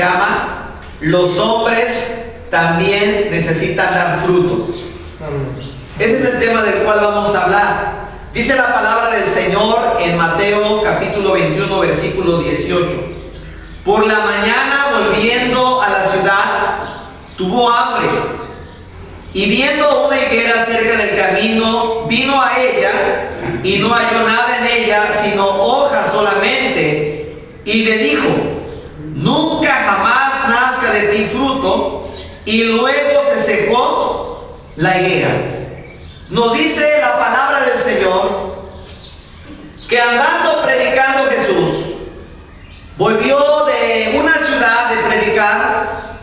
llama, los hombres también necesitan dar fruto. Ese es el tema del cual vamos a hablar. Dice la palabra del Señor en Mateo capítulo 21, versículo 18. Por la mañana, volviendo a la ciudad, tuvo hambre, y viendo una higuera cerca del camino, vino a ella, y no halló nada en ella, sino hojas solamente, y le dijo: nunca jamás nazca de ti fruto. Y luego se secó la higuera. Nos dice la palabra del Señor que andando predicando Jesús, volvió de una ciudad de predicar,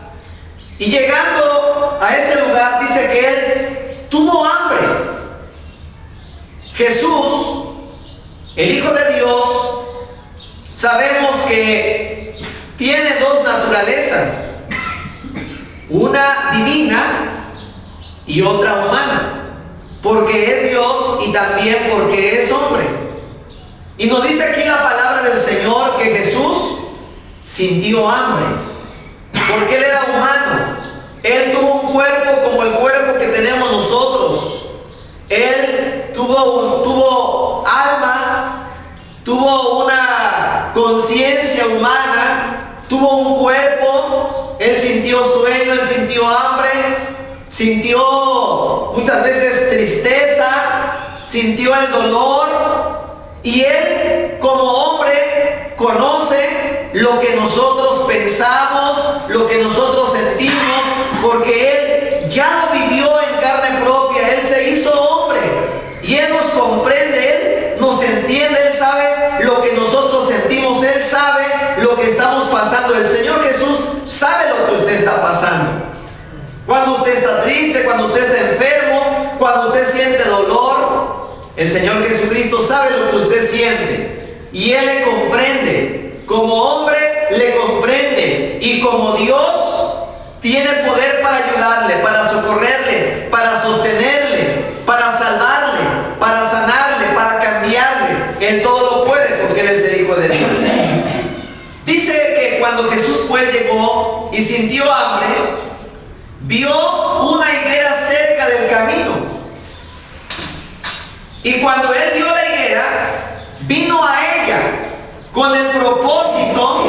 y llegando a ese lugar dice que él tuvo hambre. Jesús, el Hijo de Dios, sabemos que tiene dos naturalezas, una divina y otra humana, porque es Dios y también porque es hombre. Y nos dice aquí la palabra del Señor que Jesús sintió hambre, porque Él era humano. Él tuvo un cuerpo como el cuerpo que tenemos nosotros. Él tuvo alma, tuvo una conciencia humana, tuvo un cuerpo. Él sintió sueño, Él sintió hambre, sintió muchas veces tristeza, sintió el dolor. Y Él, como hombre, conoce lo que nosotros pensamos, lo que nosotros sentimos, porque Él ya lo vivió en carne propia. Él se hizo hombre y Él nos comprende, Él nos entiende, Él sabe lo que nosotros sentimos, Él sabe lo que estamos pasando. El Señor Jesús sabe lo que usted está pasando. Cuando usted está triste, cuando usted está enfermo, cuando usted siente dolor, el Señor Jesucristo sabe lo que usted siente y Él le comprende. Como hombre le comprende, y como Dios tiene poder para ayudarle, para socorrerle, para sostenerle, para salvarle, para sanarle, para cambiarle. Él todo lo puede porque Él es el Hijo de Dios. Dice que cuando Jesús pues llegó y sintió hambre, vio una higuera cerca del camino. Y cuando Él vio la higuera, vino a ella con el propósito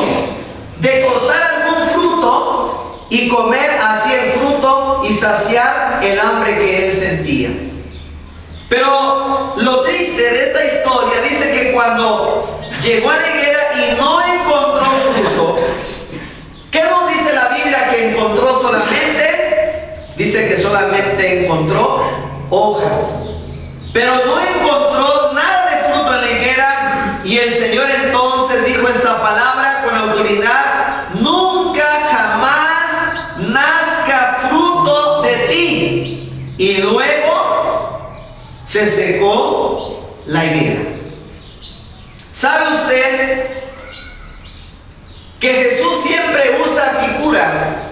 de cortar algún fruto y comer así el fruto y saciar el hambre que Él sentía. Pero lo triste de esta historia dice que cuando llegó a la higuera y no encontró fruto, ¿qué nos dice la Biblia que encontró solamente? Dice que solamente encontró hojas. Pero no encontró nada de fruto en la higuera, y el Señor entonces dijo esta palabra con autoridad: nunca jamás nazca fruto de ti. Y luego se secó la higuera. ¿Sabe usted que Jesús siempre usa figuras?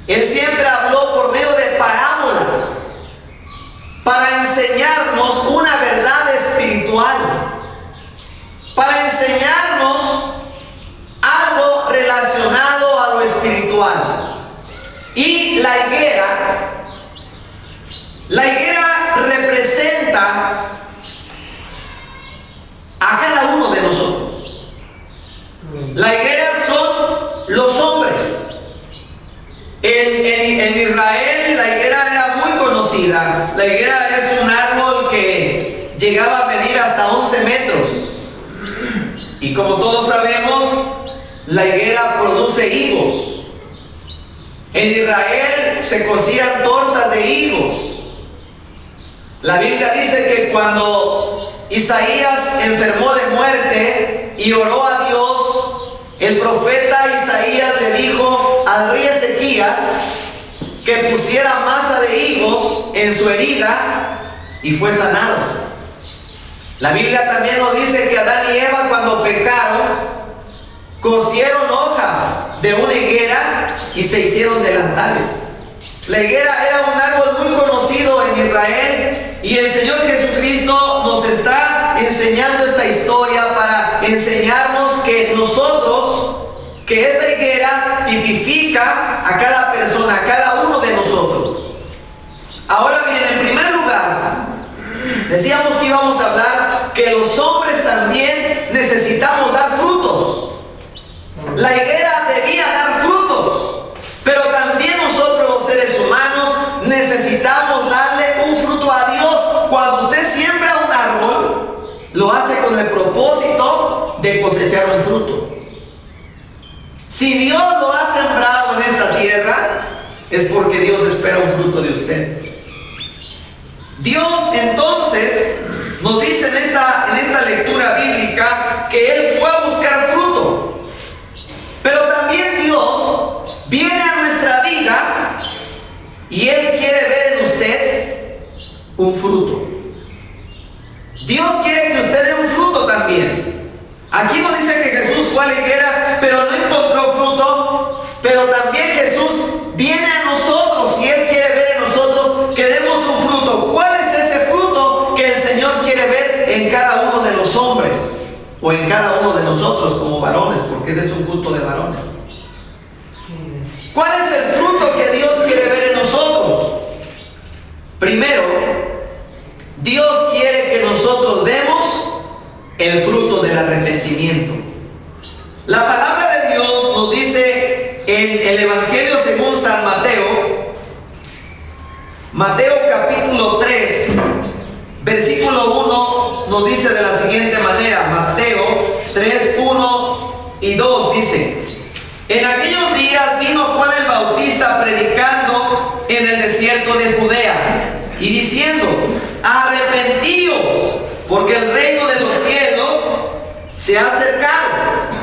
Él siempre habló por medio de parábolas para enseñarnos una verdad espiritual, para enseñarnos algo relacionado a lo espiritual. Y la higuera representa a cada uno de nosotros. La higuera son los hombres. En Israel la higuera era muy conocida. La higuera es un árbol que llegaba a medir hasta 11 metros. Y como todos sabemos, la higuera produce higos. En Israel se cocían tortas de higos. La Biblia dice que cuando Isaías enfermó de muerte y oró a Dios, el profeta Isaías le dijo al rey Ezequías que pusiera masa de higos en su herida, y fue sanado. La Biblia también nos dice que Adán y Eva, cuando pecaron, cosieron hojas de una higuera y se hicieron delantales. La higuera era un árbol muy conocido en Israel, y el Señor Jesucristo nos está enseñando esta historia para enseñarnos que nosotros que esta higuera tipifica a cada persona, a cada uno de nosotros. Ahora bien, en primer lugar, decíamos que íbamos a hablar que los hombres también necesitamos dar frutos. La higuera debía dar frutos, pero también nosotros los seres humanos necesitamos darle un fruto a Dios. Cuando usted siembra un árbol, lo hace con el propósito de cosechar un fruto. Si Dios lo ha sembrado en esta tierra, es porque Dios espera un fruto de usted. Dios entonces nos dice en esta lectura bíblica que Él fue a buscar fruto. Pero también Dios viene a nuestra vida y Él quiere ver en usted un fruto. Dios quiere que usted dé un fruto también. Aquí nos dice que Jesús fue a la higuera, pero no encontró fruto. Pero también Jesús viene a nosotros y Él quiere ver en nosotros que demos un fruto. ¿Cuál es ese fruto que el Señor quiere ver en cada uno de los hombres? O en cada uno de nosotros como varones, porque este es un culto de varones. ¿Cuál es el fruto que Dios quiere ver en nosotros? Primero, Dios quiere que nosotros demos el fruto del arrepentimiento. La palabra de Dios nos dice en el Evangelio según San Mateo, Mateo capítulo 3, versículo 1, nos dice de la siguiente manera, Mateo 3, 1 y 2 dice: en aquellos días vino Juan el Bautista predicando en el desierto de Judea y diciendo: arrepentíos, porque el reino de los cielos se ha acercado.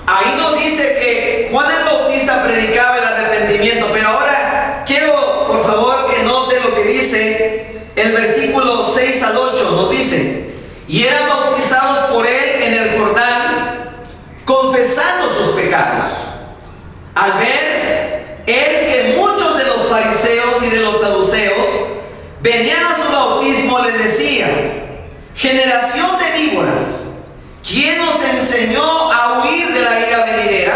Ahí nos dice que Juan el Bautista predicaba el arrepentimiento, pero ahora quiero por favor que note lo que dice el versículo 6 al 8. Nos dice: y eran bautizados por él en el Jordán, confesando sus pecados. Al ver él que muchos de los fariseos y de los saduceos venían a su bautismo, les decía: generación de víboras, ¿quién os enseñó a huir de la ira venidera?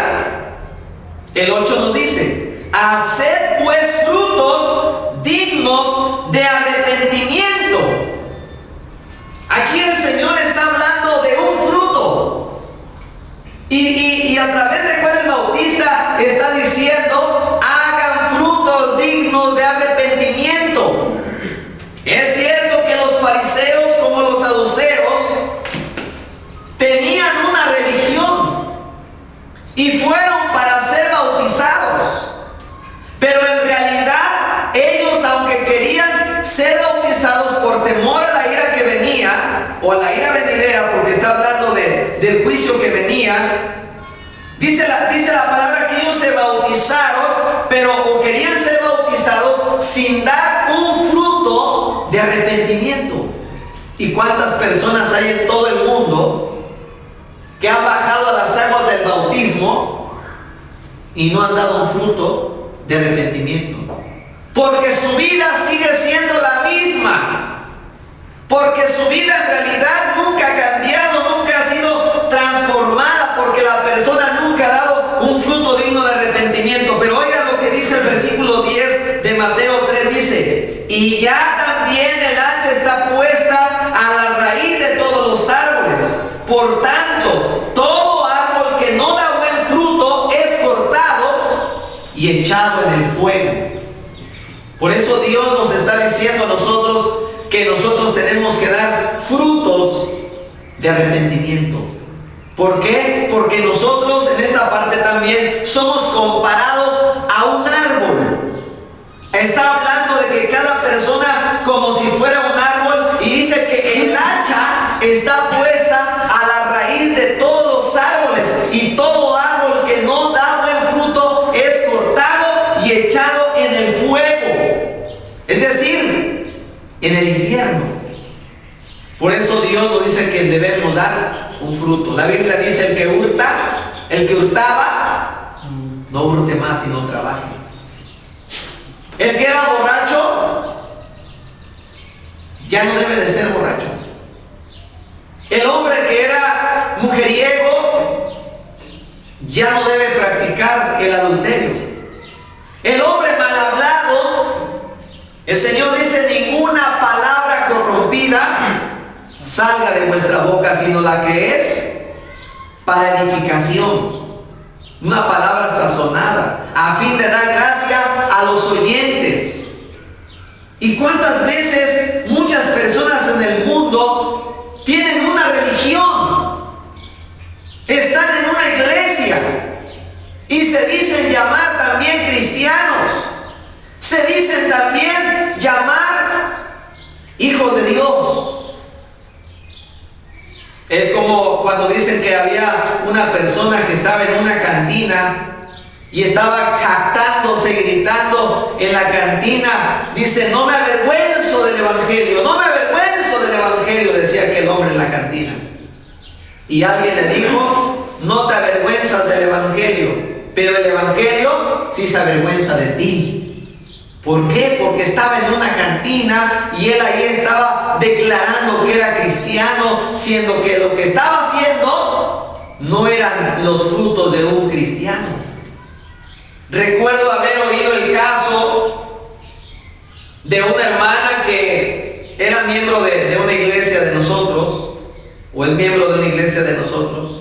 El 8 nos dice: haced pues frutos dignos de arrepentimiento. Aquí el Señor está hablando de un fruto. Y a través de Juan el Bautista está diciendo: hagan frutos dignos de arrepentimiento. Es cierto que los fariseos como los saduceos tenían una religión y fueron para ser bautizados, pero en realidad ellos, aunque querían ser bautizados por temor a la ira que venía, o a la ira venidera, porque está hablando del juicio que venía, dice la palabra que ellos se bautizaron, pero o querían ser bautizados sin dar un fruto de arrepentimiento. ¿Y cuántas personas hay en todo el mundo que han bajado a las aguas del bautismo y no han dado un fruto de arrepentimiento? Porque su vida sigue siendo la misma, porque su vida en realidad nunca ha cambiado, nunca ha sido transformada, porque la persona nunca ha dado un fruto digno de arrepentimiento. Pero oiga lo que dice el versículo 10 de Mateo 3, dice: y ya también el hacha está puesta a la raíz de todos los árboles. Por tanto, todo árbol que no da buen fruto es cortado y echado en el fuego. Por eso Dios nos está diciendo a nosotros que nosotros tenemos que dar frutos de arrepentimiento. ¿Por qué? Porque nosotros en esta parte también somos comparados a un árbol. Está hablando de que cada persona como si fuera un árbol, y dice que el hacha está puesta a la raíz de todos los árboles, y todo árbol que no da buen fruto es cortado y echado en el fuego, es decir, en el infierno. Por eso Dios nos dice que debemos dar un fruto. La Biblia dice: el que hurtaba, no hurte más y no trabaje. El que era borracho, ya no debe de ser borracho. El hombre que era mujeriego, ya no debe practicar el adulterio. El hombre mal hablado, el Señor dice, ninguna palabra corrompida salga de vuestra boca, sino la que es para edificación, una palabra sazonada, a fin de dar gracia a los oyentes. ¿Y cuántas veces muchas personas en el mundo tienen una religión, están en una iglesia y se dicen llamar también cristianos, se dicen también llamar hijos de Dios? Es como cuando dicen que había una persona que estaba en una cantina y estaba jactándose, gritando en la cantina, dice, no me avergüenzo del evangelio, no me avergüenzo del evangelio, decía aquel hombre en la cantina. Y alguien le dijo, no te avergüenzas del evangelio, pero el evangelio sí se avergüenza de ti. ¿Por qué? Porque estaba en una cantina y él ahí estaba declarando que era cristiano, siendo que lo que estaba haciendo no eran los frutos de un cristiano. Recuerdo haber oído el caso de una hermana que era miembro de una iglesia de nosotros, o es miembro de una iglesia de nosotros.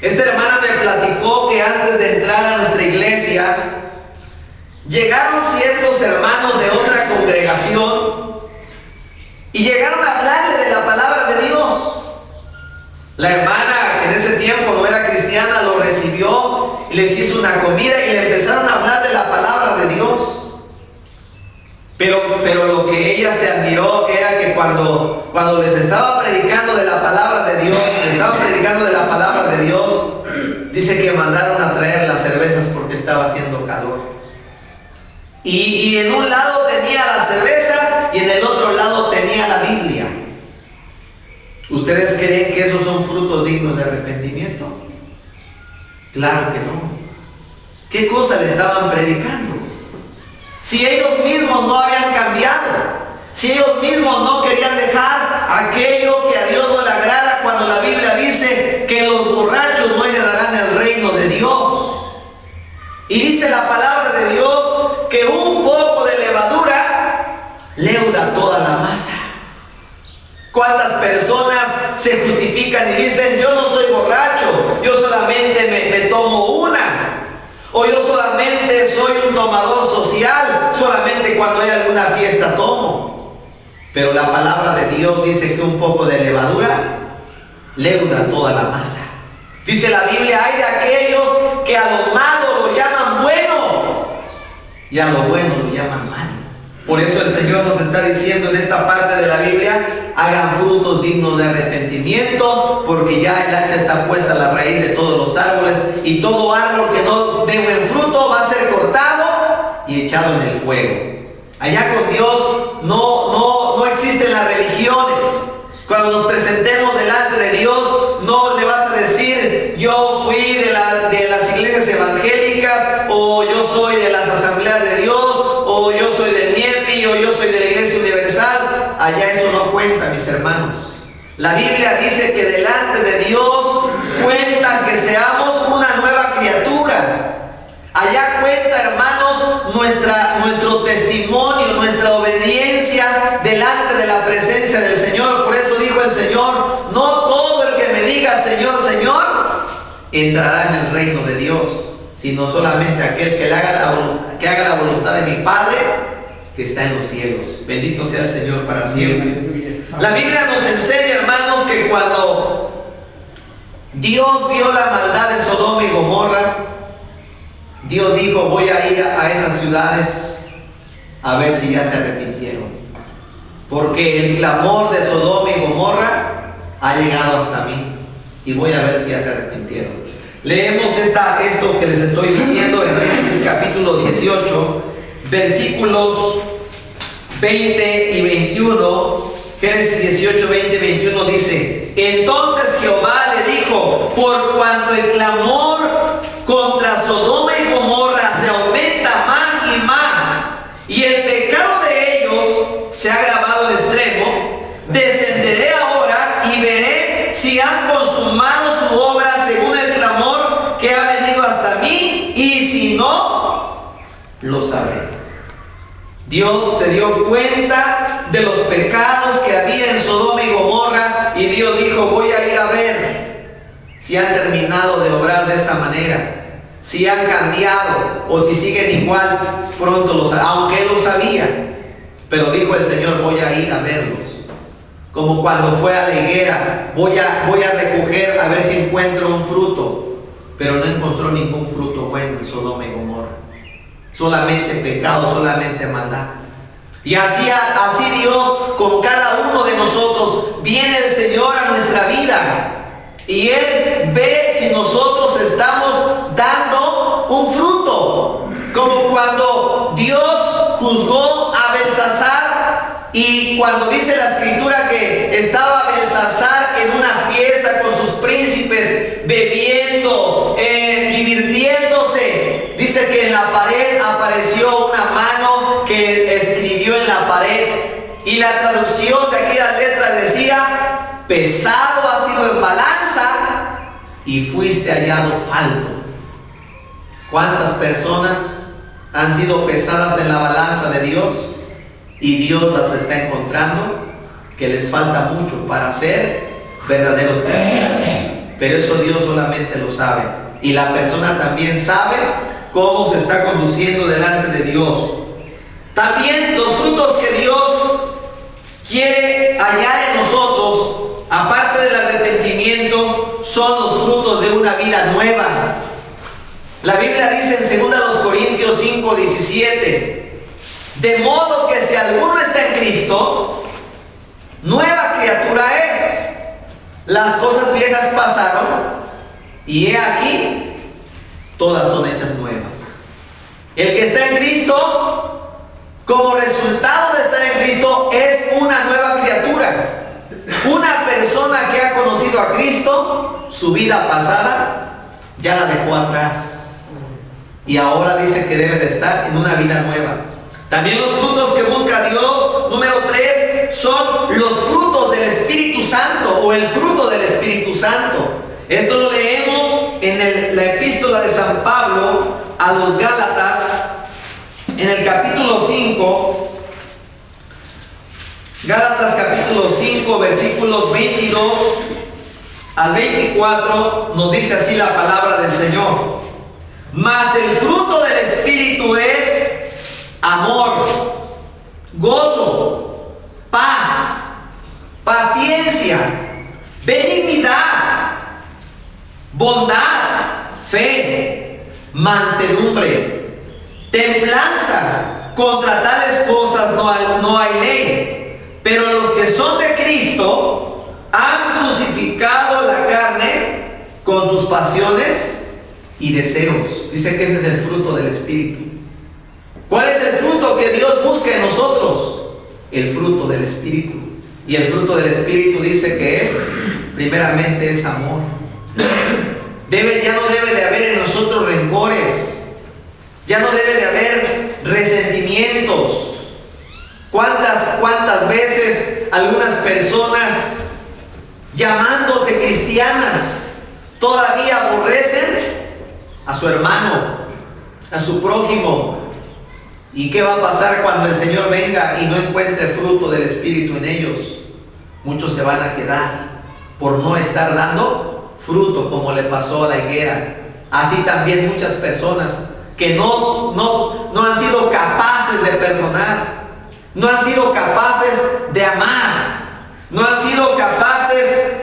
Esta hermana me platicó que antes de entrar a nuestra iglesia, llegaron ciertos hermanos de otra congregación y llegaron a hablarle de la palabra de Dios. La hermana, que en ese tiempo no era cristiana, lo recibió y les hizo una comida y le empezaron a hablar de la palabra de Dios. Pero lo que ella se admiró era que cuando les estaba predicando de la palabra de Dios, dice que mandaron a traer las cervezas porque estaba haciendo calor. Y en un lado tenía la cerveza y en el otro lado tenía la Biblia. ¿Ustedes creen que esos son frutos dignos de arrepentimiento? Claro que no. ¿Qué cosa le estaban predicando? Si ellos mismos no habían cambiado, si ellos mismos no querían dejar aquello que a Dios no le agrada, cuando la Biblia dice que los borrachos no heredarán el reino de Dios. Y dice la palabra de Dios que un poco de levadura leuda toda la masa. ¿Cuántas personas se justifican y dicen, yo no soy borracho, yo solamente me tomo una? O yo solamente soy un tomador social, solamente cuando hay alguna fiesta tomo. Pero la palabra de Dios dice que un poco de levadura leuda toda la masa. Dice la Biblia, hay de aquellos que a lo malo lo llaman bueno y a lo bueno lo llaman malo. Por eso el Señor nos está diciendo en esta parte de la Biblia, hagan frutos dignos de arrepentimiento, porque ya el hacha está puesta a la raíz de todos los árboles, y todo árbol que no dé buen fruto va a ser cortado y echado en el fuego. Allá con Dios no existen las religiones. Cuando nos presentemos delante de Dios, no le vas a decir, yo fui de las iglesias evangélicas, o yo soy de las asambleas de Dios, o yo soy del NIEPI, o yo soy de la Iglesia Universal. Allá eso no cuenta, mis hermanos. La Biblia dice que delante de Dios cuenta que seamos una nueva criatura. Allá cuenta, hermanos, nuestro testimonio, nuestra obediencia delante de la presencia del Señor. Por eso dijo el Señor, no todo el que me diga Señor, Señor, entrará en el reino de Dios, sino solamente aquel que haga la voluntad de mi Padre que está en los cielos. Bendito sea el Señor para siempre. La Biblia nos enseña, hermanos, que cuando Dios vio la maldad de Sodoma y Gomorra, Dios dijo, voy a ir a esas ciudades a ver si ya se arrepintieron. Porque el clamor de Sodoma y Gomorra ha llegado hasta mí y voy a ver si ya se arrepintieron. Leemos esto que les estoy diciendo en Génesis capítulo 18, versículos 20 y 21. Génesis 18, 20 y 21 dice, entonces Jehová le dijo, por cuanto el clamor contra Sodoma y Gomorra se aumenta más y más, y el pecado de ellos se ha agravado al extremo, descenderé ahora y veré si han consumado su obra según el clamor que ha venido lo sabré. Dios se dio cuenta de los pecados que había en Sodoma y Gomorra y Dios dijo, voy a ir a ver si han terminado de obrar de esa manera, si han cambiado o si siguen igual. Pronto lo sabrá, aunque él lo sabía, pero dijo el Señor, voy a ir a verlos. Como cuando fue a la higuera, voy a recoger a ver si encuentro un fruto, pero no encontró ningún fruto bueno en Sodoma y Gomorra. Solamente pecado, solamente maldad. Y así Dios con cada uno de nosotros. Viene el Señor a nuestra vida y Él ve si nosotros estamos dando un fruto. Como cuando Dios juzgó a Belsasar, y cuando dice la escritura que estaba Belsasar en una fiesta con sus príncipes, bebiendo, divirtiéndose, dice que en la pared apareció una mano que escribió en la pared, y la traducción de aquella letra decía, pesado has sido en balanza y fuiste hallado falto. ¿Cuántas personas han sido pesadas en la balanza de Dios y Dios las está encontrando que les falta mucho para ser verdaderos cristianos? Pero eso Dios solamente lo sabe, y la persona también sabe cómo se está conduciendo delante de Dios. También los frutos que Dios quiere hallar en nosotros, aparte del arrepentimiento, son los frutos de una vida nueva. La Biblia dice en 2 Corintios 5:17, de modo que si alguno está en Cristo, nueva criatura es. Las cosas viejas pasaron y he aquí, todas son hechas nuevas. El que está en Cristo, como resultado de estar en Cristo, es una nueva criatura. Una persona que ha conocido a Cristo, su vida pasada ya la dejó atrás y ahora dice que debe de estar en una vida nueva. También los frutos que busca Dios, número 3, son los frutos del Espíritu Santo, o el fruto del Espíritu Santo. Esto lo leemos en la epístola de San Pablo a los Gálatas, en el capítulo 5, Gálatas capítulo 5, versículos 22 al 24, nos dice así la palabra del Señor. Mas el fruto del Espíritu es amor, gozo, paz, paciencia, benignidad, bondad, fe, mansedumbre, templanza. Contra tales cosas no hay ley. Pero los que son de Cristo han crucificado la carne con sus pasiones y deseos. Dice que ese es el fruto del Espíritu. ¿Cuál es el fruto que Dios busca en nosotros? El fruto del Espíritu. Y el fruto del Espíritu dice que es, primeramente es amor. Ya no debe de haber en nosotros rencores. Ya no debe de haber resentimientos. ¿Cuántas veces algunas personas, llamándose cristianas, todavía aborrecen a su hermano, a su prójimo? ¿Y qué va a pasar cuando el Señor venga y no encuentre fruto del Espíritu en ellos? Muchos se van a quedar por no estar dando fruto, como le pasó a la higuera. Así también muchas personas que no han sido capaces de perdonar, no han sido capaces de amar, no han sido capaces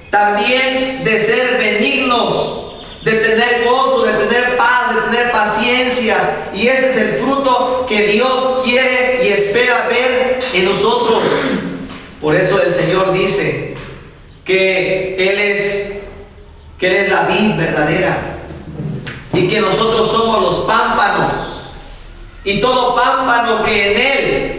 también de ser benignos, de tener gozo, de tener paz, de tener paciencia. Y este es el fruto que Dios quiere y espera ver en nosotros. Por eso el Señor dice que Él es la vid verdadera y que nosotros somos los pámpanos. Y todo pámpano que en Él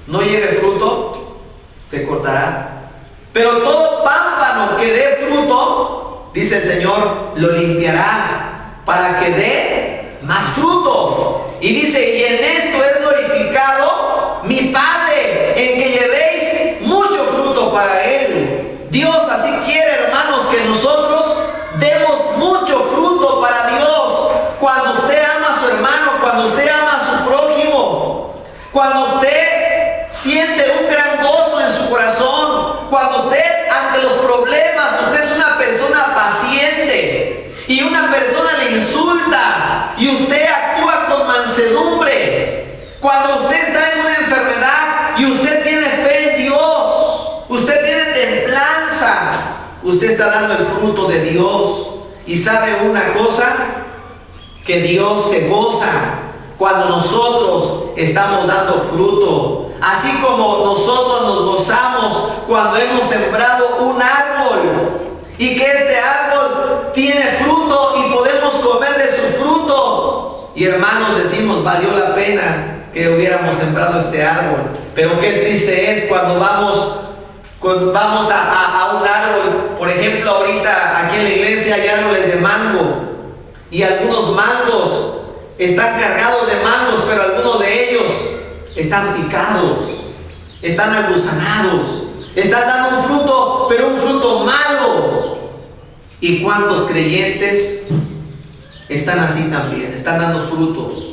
no lleve fruto, se cortará. Pero todo pámpano que dé fruto, dice el Señor, lo limpiará para que dé más fruto. Y dice, y en esto es glorificado mi Padre, en que llevéis mucho fruto para Él. Dios así quiere, hermanos, que nosotros demos mucho fruto para Dios. Cuando usted ama a su hermano, cuando usted ama insulta y usted actúa con mansedumbre. Cuando usted está en una enfermedad y usted tiene fe en Dios, usted tiene templanza, usted está dando el fruto de Dios. Y sabe una cosa, que Dios se goza cuando nosotros estamos dando fruto. Así como nosotros nos gozamos cuando hemos sembrado un árbol y que este árbol tiene fruto y podemos comer de su fruto. Y hermanos, decimos, valió la pena que hubiéramos sembrado este árbol. Pero qué triste es cuando vamos a un árbol. Por ejemplo, ahorita aquí en la iglesia hay árboles de mango y algunos mangos están cargados de mangos, pero algunos de ellos están picados, están aguzanados, están dando un fruto, pero un fruto malo. ¿Y cuántos creyentes están así también? Están dando frutos,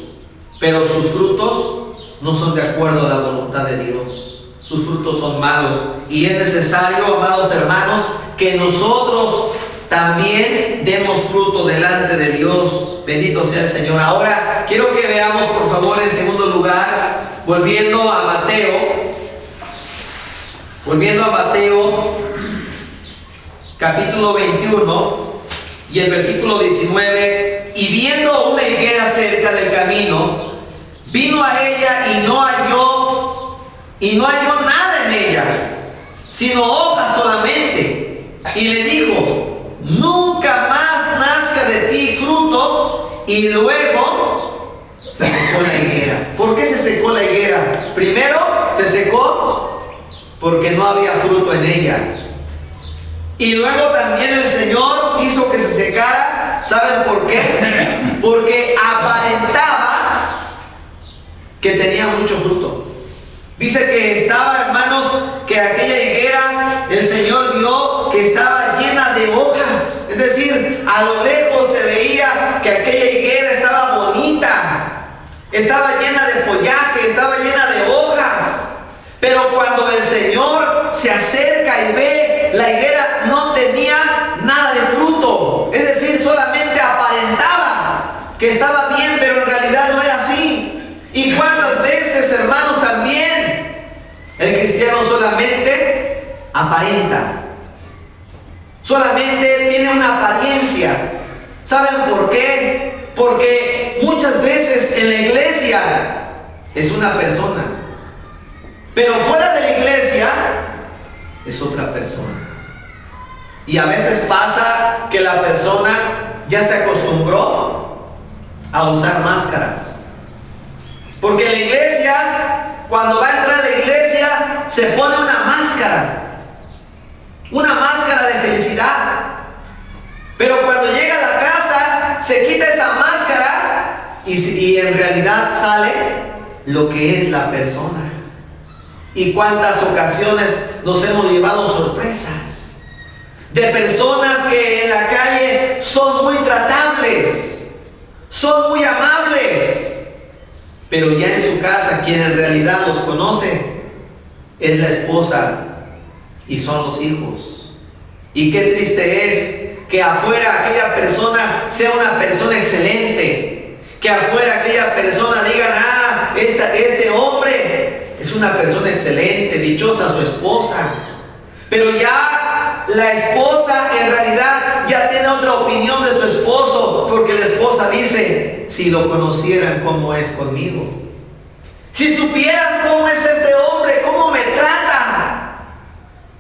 pero sus frutos no son de acuerdo a la voluntad de Dios. Sus frutos son malos. Y es necesario, amados hermanos, que nosotros también demos fruto delante de Dios. Bendito sea el Señor. Ahora quiero que veamos, por favor, en segundo lugar, volviendo a Mateo capítulo 21 y el versículo 19. Y viendo una higuera cerca del camino, vino a ella y no halló nada en ella, sino hojas solamente. Y le dijo: nunca más nazca de ti fruto. Y luego se secó la higuera. ¿Por qué se secó la higuera? Primero se secó porque no había fruto en ella. Y luego también el Señor hizo que se secara. ¿Saben por qué? Porque aparentaba que tenía mucho fruto. Dice que estaba, hermanos, que aquella higuera, el Señor vio que estaba llena de hojas. Es decir, a lo lejos se veía que aquella higuera estaba bonita, estaba llena de follaje, estaba llena de hojas. Pero cuando el Señor se acerca y ve, la higuera no tenía nada de fruto. Es decir, solamente aparentaba que estaba bien, pero en realidad no era así. ¿Y cuántas veces, hermanos, también el cristiano solamente aparenta? Solamente tiene una apariencia. ¿Saben por qué? Porque muchas veces en la iglesia es una persona, pero fuera de la iglesia es otra persona. Y a veces pasa que la persona ya se acostumbró a usar máscaras. Porque en la iglesia, cuando va a entrar a la iglesia, se pone una máscara de felicidad. Pero cuando llega a la casa, se quita esa máscara y en realidad sale lo que es la persona. Y cuántas ocasiones nos hemos llevado sorpresas de personas que en la calle son muy tratables, son muy amables, pero ya en su casa quien en realidad los conoce es la esposa y son los hijos. Y qué triste es que afuera aquella persona sea una persona excelente, que afuera aquella persona digan: ah, este hombre es una persona excelente, dichosa su esposa. Pero ya la esposa en realidad ya tiene otra opinión de su esposo, porque la esposa dice: si lo conocieran cómo es conmigo, si supieran cómo es este hombre, cómo me trata,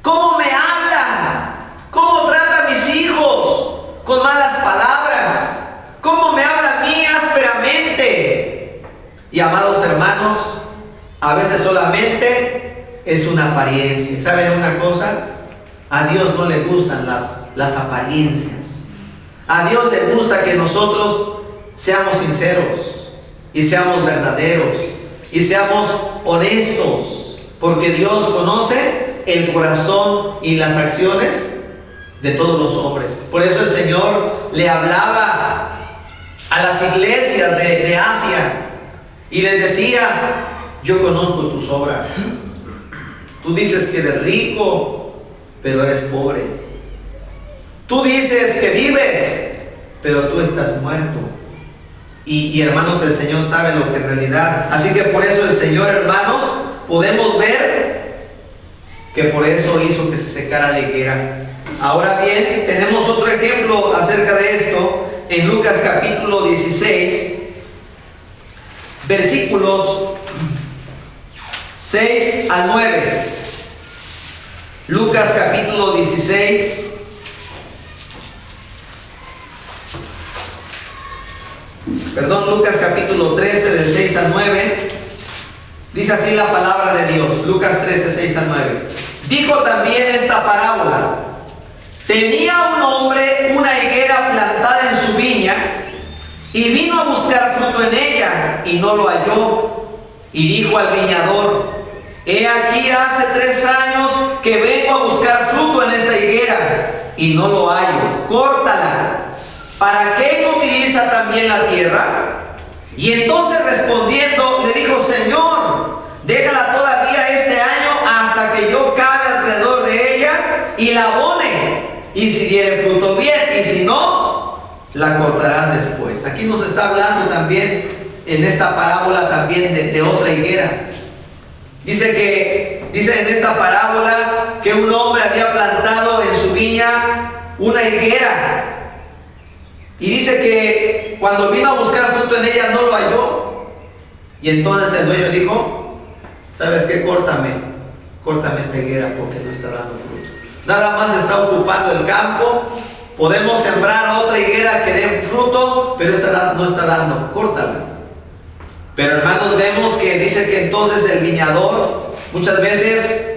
cómo me habla, cómo trata a mis hijos con malas palabras, cómo me habla a mí ásperamente. Y amados hermanos, a veces solamente es una apariencia. ¿Saben una cosa? A Dios no le gustan las apariencias. A Dios le gusta que nosotros seamos sinceros y seamos verdaderos y seamos honestos, porque Dios conoce el corazón y las acciones de todos los hombres. Por eso el Señor le hablaba a las iglesias de Asia y les decía: yo conozco tus obras. Tú dices que eres rico, pero eres pobre. Tú dices que vives, pero tú estás muerto. Y hermanos, el Señor sabe lo que en realidad. Así que por eso el Señor, hermanos, podemos ver que por eso hizo que se secara la higuera. Ahora bien, tenemos otro ejemplo acerca de esto en Lucas capítulo 16, versículos 6 al 9. Lucas capítulo 16. Lucas capítulo 13 del 6 al 9. Dice así la palabra de Dios. Lucas 13, 6 al 9. Dijo también esta parábola. Tenía un hombre una higuera plantada en su viña y vino a buscar fruto en ella y no lo halló. Y dijo al viñador: he aquí hace 3 años que vengo a buscar fruto en esta higuera y no lo hallo. Córtala. ¿Para qué inutiliza también la tierra? Y entonces respondiendo le dijo: Señor, déjala todavía este año hasta que yo cabe alrededor de ella y la abone. Y si diere fruto, bien, y si no, la cortarás después. Aquí nos está hablando también en esta parábola también de otra higuera. Dice en esta parábola que un hombre había plantado en su viña una higuera. Y dice que cuando vino a buscar fruto en ella no lo halló. Y entonces el dueño dijo: ¿sabes qué? Córtame esta higuera porque no está dando fruto. Nada más está ocupando el campo. Podemos sembrar otra higuera que dé fruto, pero esta no está dando. Córtala. Pero hermanos, vemos que dice que entonces el viñador, muchas veces,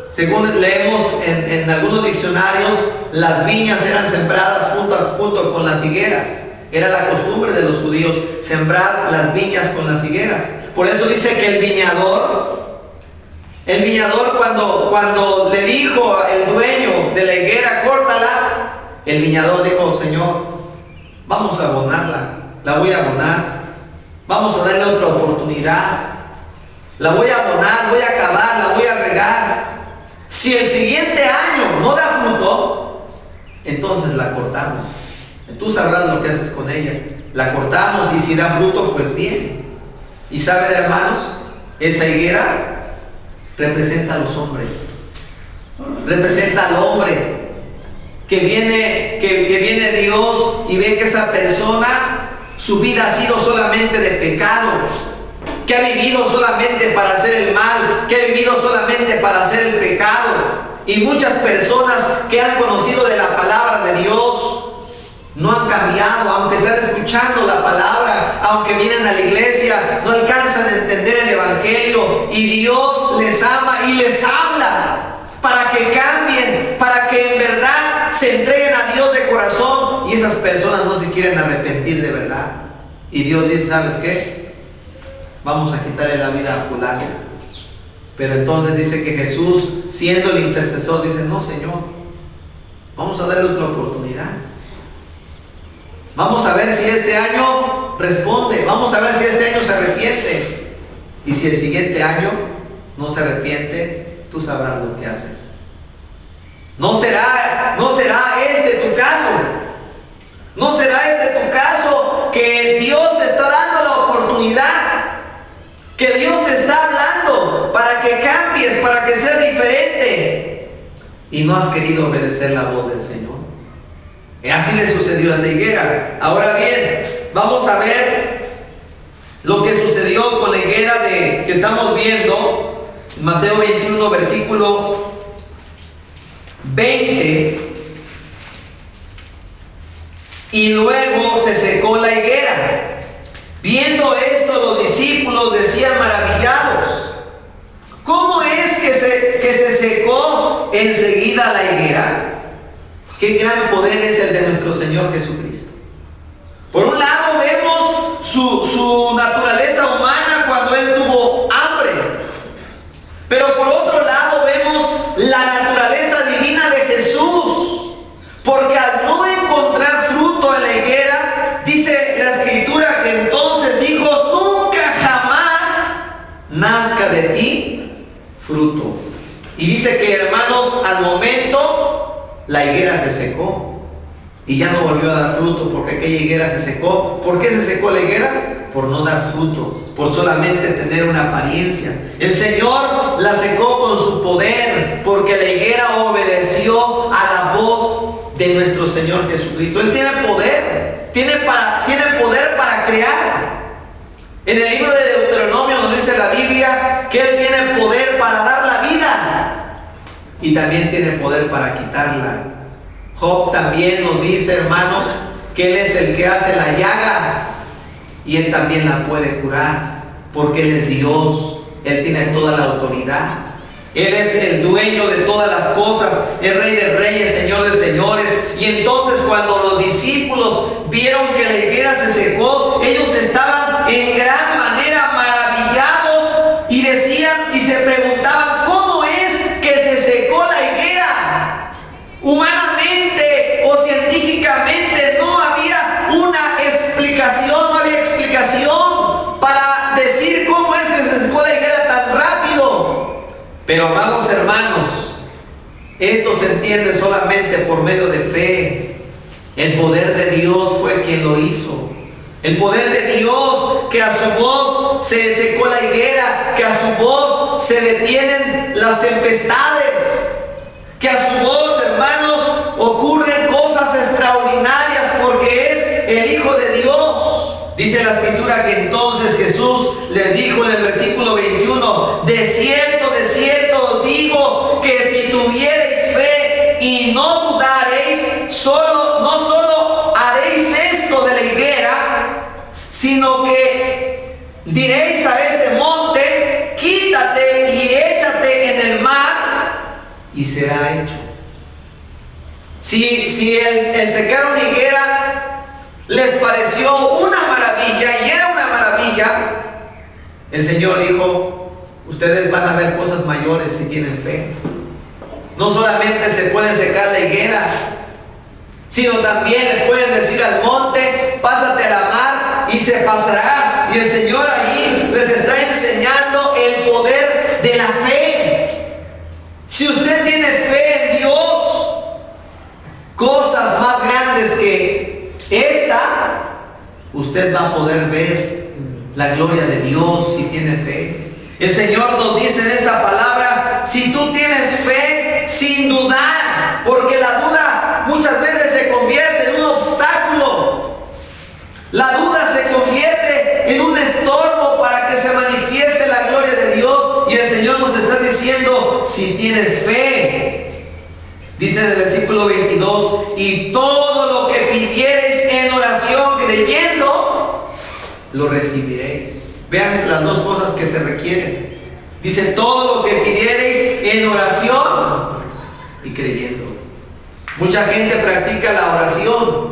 según leemos en algunos diccionarios, las viñas eran sembradas junto con las higueras. Era la costumbre de los judíos sembrar las viñas con las higueras. Por eso dice que el viñador cuando le dijo el dueño de la higuera: córtala, el viñador dijo: Señor, vamos a abonarla, la voy a abonar, vamos a darle otra oportunidad, la voy a abonar, voy a acabar, la voy a regar. Si el siguiente año no da fruto, entonces la cortamos. Tú sabrás lo que haces con ella. La cortamos y si da fruto, pues bien. Y saben, hermanos, esa higuera representa a los hombres. Representa al hombre que viene Dios y ve que esa persona, su vida ha sido solamente de pecado, que ha vivido solamente para hacer el mal, que ha vivido solamente para hacer el pecado. Y muchas personas que han conocido de la palabra de Dios no han cambiado, aunque están escuchando la palabra, aunque vienen a la iglesia, no alcanzan a entender el evangelio, y Dios les ama y les habla para que cambien, para que en verdad se entreguen a Dios de corazón, y esas personas no se quieren arrepentir de verdad. Y Dios dice: ¿sabes qué? Vamos a quitarle la vida a fulano. Pero entonces dice que Jesús, siendo el intercesor, dice: no, Señor, vamos a darle otra oportunidad. Vamos a ver si este año responde, vamos a ver si este año se arrepiente. Y si el siguiente año no se arrepiente, tú sabrás lo que haces. No será este tu caso. No será este tu caso, que Dios te está dando la oportunidad, que Dios te está hablando para que cambies, para que seas diferente, y no has querido obedecer la voz del Señor. Así le sucedió a esta higuera. Ahora bien, vamos a ver lo que sucedió con la higuera que estamos viendo, Mateo 21, versículo 20. Y luego se secó la higuera. Viendo esto, los discípulos decían maravillados: ¿cómo es que se secó enseguida la higuera? Qué gran poder es el de nuestro Señor Jesucristo. Por un lado vemos su naturaleza humana cuando Él tuvo hambre, pero por otro lado vemos la naturaleza divina de Jesús, porque al no encontrar fruto en la higuera, dice la Escritura que entonces dijo: nunca jamás nazca de ti fruto. Y dice que, hermanos, al momento la higuera se secó. y ya no volvió a dar fruto porque aquella higuera se secó. ¿Por qué se secó la higuera? Por no dar fruto, por solamente tener una apariencia. El Señor la secó con su poder, porque la higuera obedeció a la voz de nuestro Señor Jesucristo. Él tiene poder, tiene poder para crear. En el libro de Deuteronomio nos dice la Biblia que Él tiene poder para dar la vida y también tiene poder para quitarla. Job también nos dice, hermanos, que Él es el que hace la llaga y Él también la puede curar, porque Él es Dios, Él tiene toda la autoridad. Él es el dueño de todas las cosas, el Rey de Reyes, Señor de Señores. Y entonces cuando los discípulos vieron que la higuera se secó, ellos estaban en gran manera maravillados y decían y se preguntaban, ¿cómo es que se secó la higuera? Humanamente o científicamente no había una explicación, no había explicación para decir cómo es que se secó la higuera tan rápido. Pero amados hermanos, esto se entiende solamente por medio de fe. El poder de Dios fue quien lo hizo. El poder de Dios, que a su voz se secó la higuera, que a su voz se detienen las tempestades, que a su voz, hermanos, ocurren cosas extraordinarias porque es el Hijo de Dios. Dice la Escritura que entonces Jesús les dijo en el versículo 21, de cierto os digo que si tuviereis fe y no dudareis, no solo haréis esto de la higuera, sino que diréis a este monte, quítate y échate en el mar, y será hecho. Si el secar una higuera les pareció una maravilla, y era una maravilla, el Señor dijo, ustedes van a ver cosas mayores si tienen fe. No solamente se puede secar la higuera, sino también le pueden decir al monte, pásate a la mar, y se pasará. Y el Señor ahí les está enseñando el poder de la fe. Si usted tiene fe en Dios, cosas más grandes que esta, usted va a poder ver la gloria de Dios si tiene fe. El Señor nos dice en esta palabra, si tú tienes fe sin dudar, porque la duda muchas veces se convierte en un obstáculo. La duda se convierte en un estorbo para que se manifieste la gloria de Dios. Y el Señor nos está diciendo, si tienes fe, dice en el versículo 22, y todo lo que pidiereis en oración creyendo, lo recibiréis. Vean las dos cosas que se requieren. Dice, todo lo que pidiereis en oración y creyendo. Mucha gente practica la oración,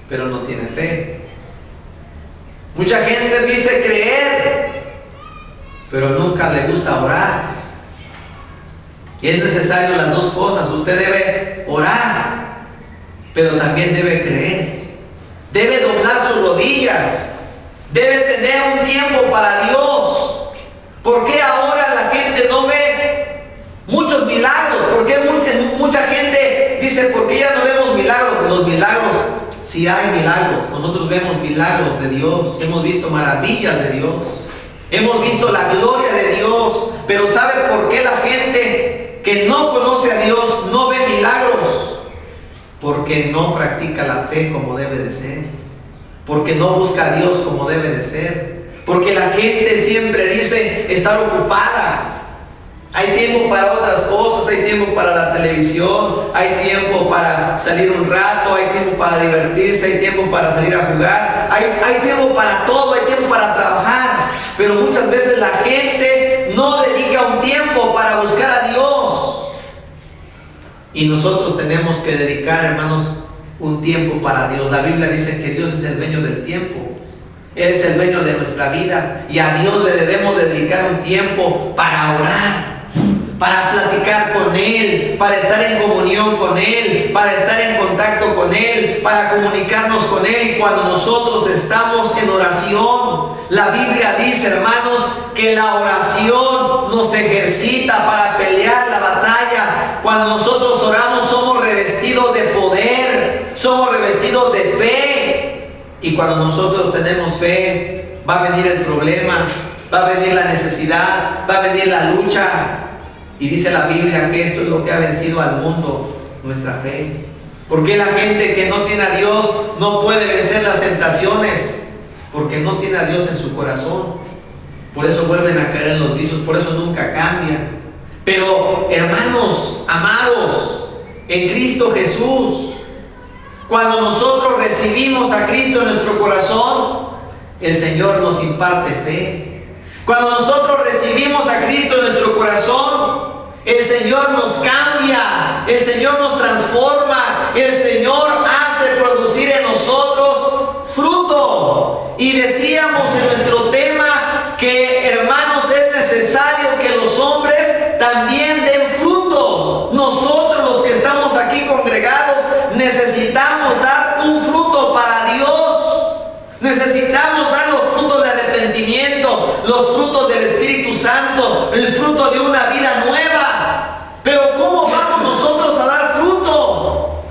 pero no tiene fe. Mucha gente dice creer, pero nunca le gusta orar. Y es necesario las dos cosas. Usted debe orar, pero también debe creer. Debe doblar sus rodillas. Debe tener un tiempo para Dios. ¿Por qué ahora la gente no ve muchos milagros? ¿Por qué mucha gente dice, ¿por qué ya no vemos milagros? Los milagros, sí hay milagros. Nosotros vemos milagros de Dios. Hemos visto maravillas de Dios. Hemos visto la gloria de Dios. Pero ¿sabe por qué la gente que no conoce a Dios no ve milagros? Porque no practica la fe como debe de ser. Porque no busca a Dios como debe de ser. Porque la gente siempre dice estar ocupada. Hay tiempo para otras cosas, hay tiempo para la televisión, hay tiempo para salir un rato, hay tiempo para divertirse, hay tiempo para salir a jugar, hay tiempo para todo, hay tiempo para trabajar. Pero muchas veces la gente no dedica un tiempo para buscar a Dios. Y nosotros tenemos que dedicar, hermanos, un tiempo para Dios. La Biblia dice que Dios es el dueño del tiempo. Él es el dueño de nuestra vida. Y a Dios le debemos dedicar un tiempo para orar, para platicar con Él, para estar en comunión con Él, para estar en contacto con Él, para comunicarnos con Él. Y cuando nosotros estamos en oración, la Biblia dice, hermanos, que la oración nos ejercita para pelear la batalla. Cuando nosotros oramos somos revestidos de poder, somos revestidos de fe. Y cuando nosotros tenemos fe, va a venir el problema, va a venir la necesidad, va a venir la lucha. Y dice la Biblia que esto es lo que ha vencido al mundo, nuestra fe. ¿Por qué la gente que no tiene a Dios no puede vencer las tentaciones? Porque no tiene a Dios en su corazón. Por eso vuelven a caer en los vicios, por eso nunca cambian. Pero hermanos, amados, en Cristo Jesús, cuando nosotros recibimos a Cristo en nuestro corazón, el Señor nos imparte fe. Cuando nosotros recibimos a Cristo en nuestro corazón, el Señor nos cambia, el Señor nos transforma, el Señor hace producir en nosotros fruto. Y decíamos en nuestro tema que, hermanos, es necesario que los hombres también den frutos. Nosotros, los que estamos aquí congregados, necesitamos dar un fruto para Dios. Necesitamos dar los frutos de arrepentimiento, los frutos del Espíritu Santo, el fruto de una vida nueva. Pero ¿cómo vamos nosotros a dar fruto?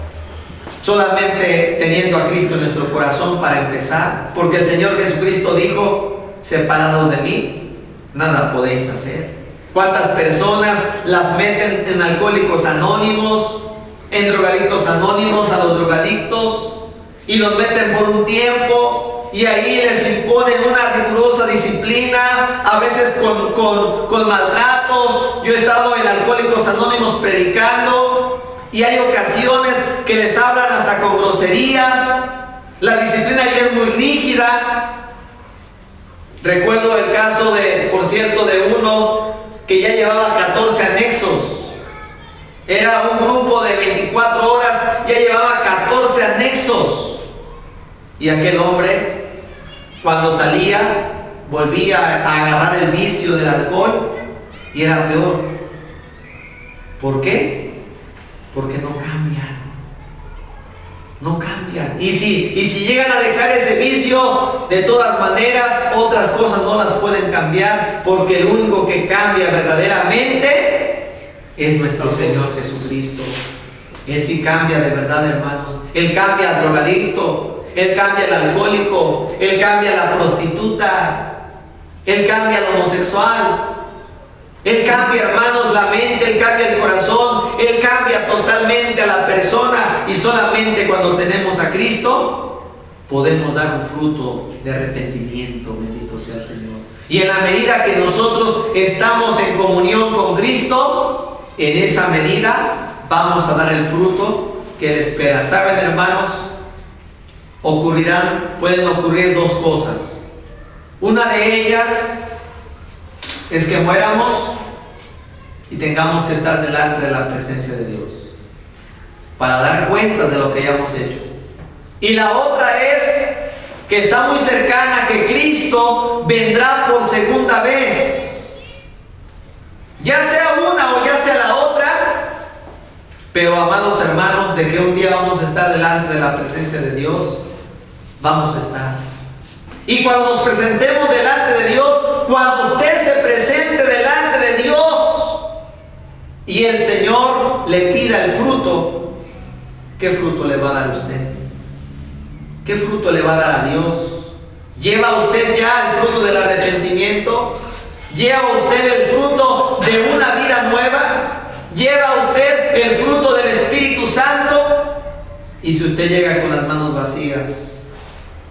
Solamente teniendo a Cristo en nuestro corazón para empezar. Porque el Señor Jesucristo dijo: separados de mí, nada podéis hacer. ¿Cuántas personas las meten en alcohólicos anónimos, en drogadictos anónimos, a los drogadictos, y los meten por un tiempo? Y ahí les imponen una rigurosa disciplina, a veces con maltratos. Yo he estado en Alcohólicos Anónimos predicando y hay ocasiones que les hablan hasta con groserías. La disciplina ya es muy rígida. Recuerdo el caso por cierto, de uno que ya llevaba 14 anexos. Era un grupo de 24 horas, ya llevaba 14 anexos. Y aquel hombre, cuando salía, volvía a agarrar el vicio del alcohol y era peor. ¿Por qué? Porque no cambian. No cambian. Y si llegan a dejar ese vicio, de todas maneras, otras cosas no las pueden cambiar, porque el único que cambia verdaderamente es nuestro Señor Jesucristo. Él sí cambia de verdad, hermanos. Él cambia al drogadicto, Él cambia al alcohólico, Él cambia a la prostituta, Él cambia al homosexual, Él cambia, hermanos, la mente, Él cambia el corazón, Él cambia totalmente a la persona. Y solamente cuando tenemos a Cristo podemos dar un fruto de arrepentimiento. Bendito sea el Señor. Y en la medida que nosotros estamos en comunión con Cristo, en esa medida vamos a dar el fruto que Él espera. ¿Saben, hermanos? Pueden ocurrir dos cosas. Una de ellas es que muéramos y tengamos que estar delante de la presencia de Dios para dar cuentas de lo que hayamos hecho. Y la otra es que está muy cercana, que Cristo vendrá por segunda vez. Ya sea una o ya sea la otra, pero amados hermanos, de que un día vamos a estar delante de la presencia de Dios, vamos a estar. Y cuando nos presentemos delante de Dios, cuando usted se presente delante de Dios y el Señor le pida el fruto, ¿qué fruto le va a dar usted? ¿Qué fruto le va a dar a Dios? ¿Lleva usted ya el fruto del arrepentimiento? ¿Lleva usted el fruto de una vida nueva? ¿Lleva usted el fruto del Espíritu Santo? Y si usted llega con las manos vacías,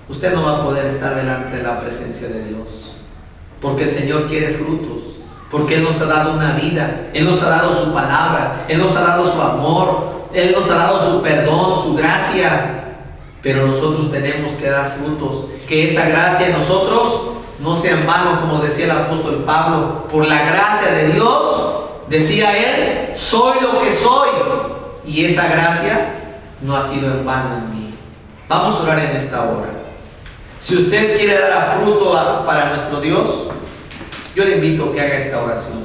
usted no va a poder estar delante de la presencia de Dios, porque el Señor quiere frutos, porque Él nos ha dado una vida, Él nos ha dado su palabra, Él nos ha dado su amor, Él nos ha dado su perdón, su gracia. Pero nosotros tenemos que dar frutos, que esa gracia en nosotros no sea en vano, como decía el apóstol Pablo. Por la gracia de Dios, decía él, soy lo que soy, y esa gracia no ha sido en vano en mí. Vamos a orar en esta hora. Si usted quiere dar fruto para nuestro Dios, yo le invito a que haga esta oración.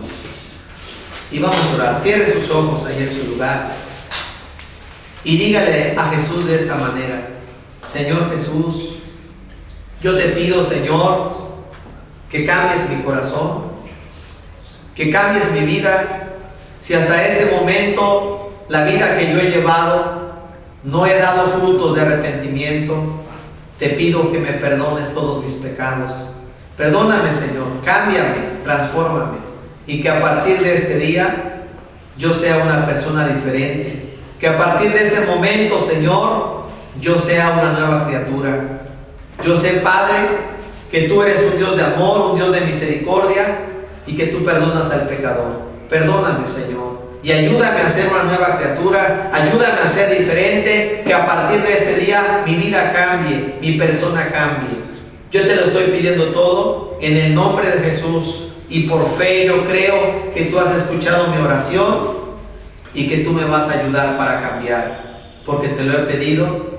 Y vamos a orar. Cierre sus ojos ahí en su lugar y dígale a Jesús de esta manera: Señor Jesús, yo te pido, Señor, que cambies mi corazón, que cambies mi vida. Si hasta este momento la vida que yo he llevado no he dado frutos de arrepentimiento, te pido que me perdones todos mis pecados. Perdóname, Señor, cámbiame, transfórmame, y que a partir de este día yo sea una persona diferente. Que a partir de este momento, Señor, yo sea una nueva criatura. Yo sé, Padre, que tú eres un Dios de amor, un Dios de misericordia, y que tú perdonas al pecador. Perdóname, Señor, y ayúdame a ser una nueva criatura, ayúdame a ser diferente, que a partir de este día mi vida cambie, mi persona cambie. Yo te lo estoy pidiendo todo en el nombre de Jesús, y por fe yo creo que tú has escuchado mi oración y que tú me vas a ayudar para cambiar, porque te lo he pedido